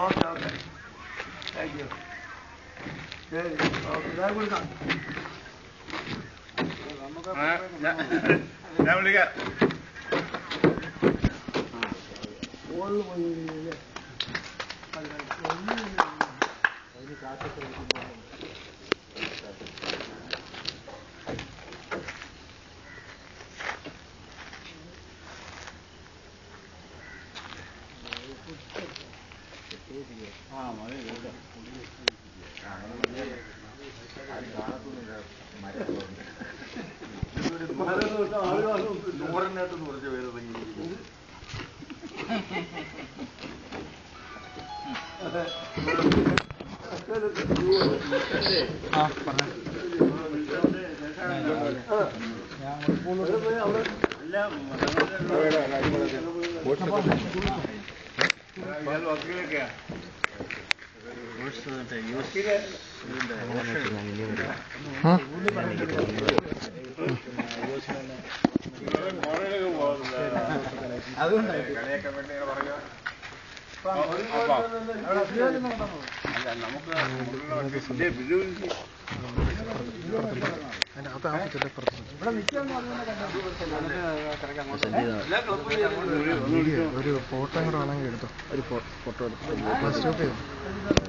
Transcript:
Okay okay thank you. ശരി okay ഞാൻ കൊടുക്കാം. ഞാൻ വിളിക്കാം. ഫോണിൽ പോയി നൂറിനകത്ത് കുറച്ച് പേര് ഇറങ്ങിയിരിക്കുന്നു. വക്കീലൊക്കെയാ കളിയൊക്കെ വേണ്ടി പറയുക. ഒരു ഫോട്ടോ കൂടെ ആണെങ്കിൽ എടുത്തോ. ഒരു ഫോട്ടോ എടുത്തു.